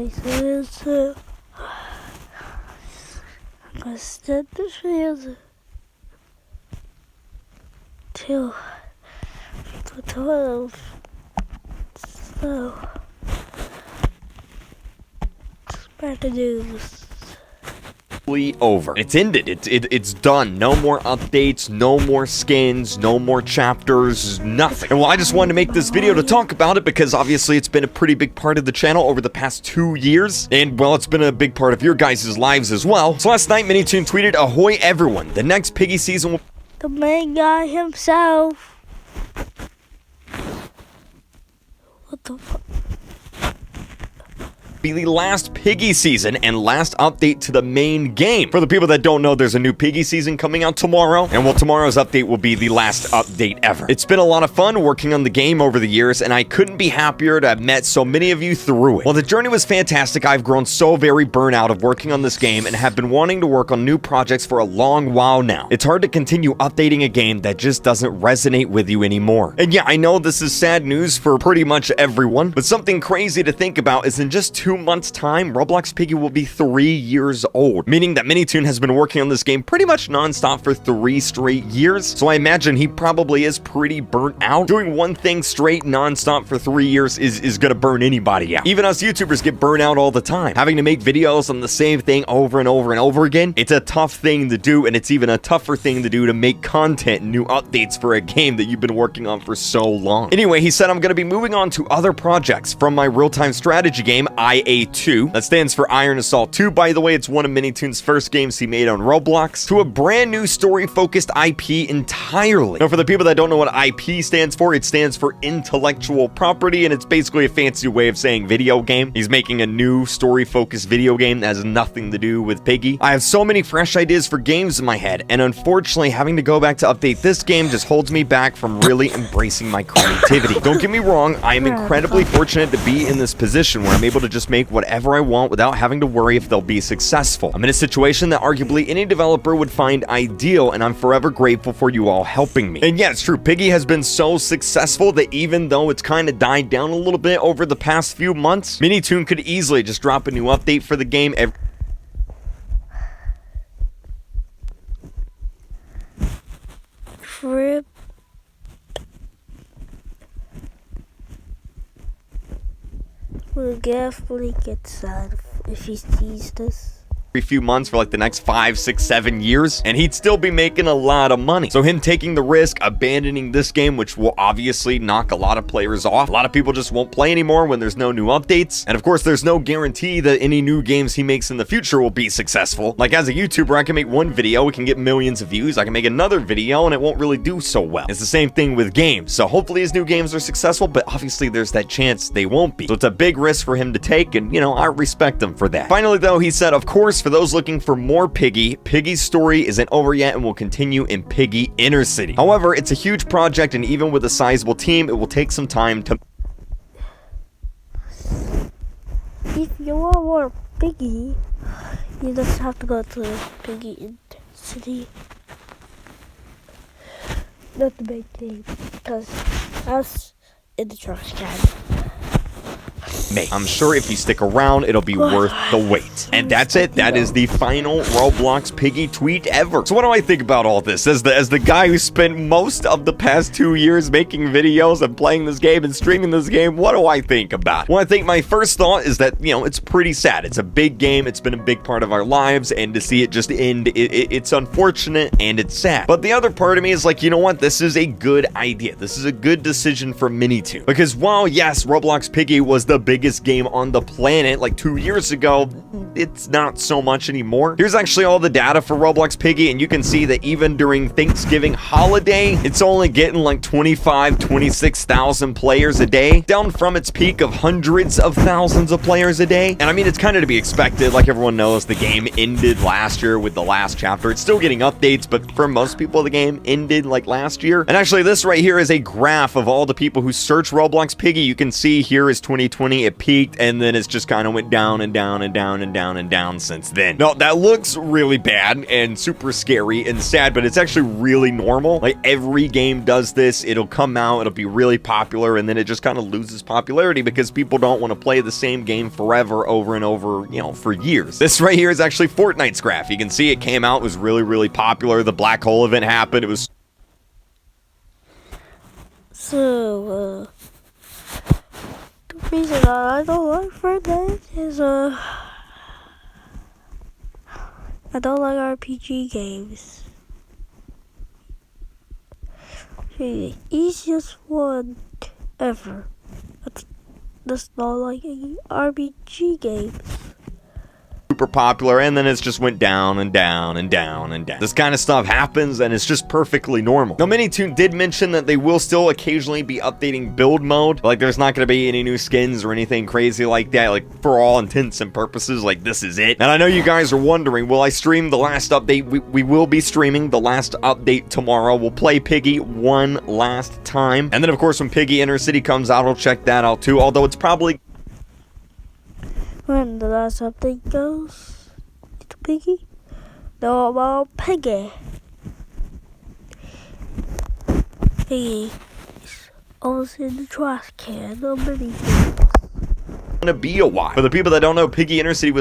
So, I'm gonna start this video till 12. So, it's bad news. Over. It's ended. It's done. No more updates, no more skins, no more chapters, nothing. And well, I just wanted to make this video to talk about it because obviously it's been a pretty big part of the channel over the past 2 years. And well, it's been a big part of your guys' lives as well. So last night, Minitoon tweeted, "Ahoy everyone, the next Piggy season will..." The main guy himself. What the fuck? Be the last Piggy season and last update to the main game. For the people that don't know, there's a new Piggy season coming out tomorrow, and well, tomorrow's update will be the last update ever. It's been a lot of fun working on the game over the years, and I couldn't be happier to have met so many of you through it. Well, the journey was fantastic. I've grown so very burnt out of working on this game and have been wanting to work on new projects for a long while now. It's hard to continue updating a game that just doesn't resonate with you anymore. And yeah, I know this is sad news for pretty much everyone, but something crazy to think about is in just 2 months' time, Roblox Piggy will be 3 years old, meaning that Minitoon has been working on this game pretty much non-stop for 3 straight years, so I imagine he probably is pretty burnt out. Doing one thing straight non-stop for 3 years is gonna burn anybody out. Even us YouTubers get burnt out all the time. Having to make videos on the same thing over and over and over again, it's a tough thing to do, and it's even a tougher thing to do to make content and new updates for a game that you've been working on for so long. Anyway, he said, "I'm gonna be moving on to other projects from my real-time strategy game, IA2, that stands for Iron Assault 2, by the way. It's one of Minitoon's first games he made on Roblox, to a brand new story-focused IP entirely." Now, for the people that don't know what IP stands for, it stands for intellectual property, and it's basically a fancy way of saying video game. He's making a new story-focused video game that has nothing to do with Piggy. I have so many fresh ideas for games in my head, and unfortunately, having to go back to update this game just holds me back from really embracing my creativity. Don't get me wrong, I am incredibly fortunate to be in this position where I'm able to just make whatever I want without having to worry if they'll be successful. I'm in a situation that arguably any developer would find ideal, and I'm forever grateful for you all helping me. And yeah, it's true, Piggy has been so successful that even though it's kind of died down a little bit over the past few months, Minitoon could easily just drop a new update for the game every... Trip. Will definitely get sad if he sees this. few months for like the next 5, 6, 7 years, and he'd still be making a lot of money. So him taking the risk, abandoning this game, which will obviously knock a lot of players off. A lot of people just won't play anymore when there's no new updates. And of course, there's no guarantee that any new games he makes in the future will be successful. Like as a YouTuber, I can make one video, it can get millions of views. I can make another video and it won't really do so well. It's the same thing with games. So hopefully his new games are successful, but obviously there's that chance they won't be. So it's a big risk for him to take, and you know, I respect him for that. Finally though, he said, of course, for those looking for more Piggy, Piggy's story isn't over yet and will continue in Piggy Inner City. However, it's a huge project, and even with a sizable team, it will take some time to... If you want more Piggy, you just have to go to Piggy Inner City. Not the big thing, because that's in the trash can. I'm sure if you stick around, it'll be worth the wait. And that's it. That is the final Roblox Piggy tweet ever. So what do I think about all this? As the guy who spent most of the past 2 years making videos and playing this game and streaming this game, what do I think about it? Well, I think my first thought is that, you know, it's pretty sad. It's a big game. It's been a big part of our lives, and to see it just end, it's unfortunate and it's sad. But the other part of me is like, you know what? This is a good idea. This is a good decision for Minitoon. Because while, yes, Roblox Piggy was the biggest game on the planet like 2 years ago, it's not so much anymore. Here's actually all the data for Roblox Piggy, and you can see that even during Thanksgiving holiday, it's only getting like 26,000 players a day, down from its peak of hundreds of thousands of players a day. And I mean, it's kind of to be expected. Like everyone knows, the game ended last year with the last chapter. It's still getting updates, but for most people, the game ended like last year. And actually, this right here is a graph of all the people who search Roblox Piggy. You can see here is 2020. it peaked, and then it's just kind of went down and down and down and down and down since then. No, that looks really bad and super scary and sad, but it's actually really normal. Like, every game does this. It'll come out, it'll be really popular, and then it just kind of loses popularity because people don't want to play the same game forever, over and over, you know, for years. This right here is actually Fortnite's graph. You can see it came out, was really, really popular. The black hole event happened. It was... So, the reason I don't like Fortnite is, I don't like RPG games. The easiest one ever. That's not like any RPG games. Super popular, and then it's just went down and down and down and down. This kind of stuff happens, and it's just perfectly normal. Now, Minitoon did mention that they will still occasionally be updating build mode. Like, there's not going to be any new skins or anything crazy like that. Like, for all intents and purposes, like, this is it. And I know you guys are wondering, will I stream the last update? We will be streaming the last update tomorrow. We'll play Piggy one last time. And then, of course, when Piggy Inner City comes out, I'll check that out too. Although it's probably... When the last update goes to Piggy, no about Piggy. Piggy is almost in the trash can of many things. gonna be a while. For the people that don't know, Piggy Inner City was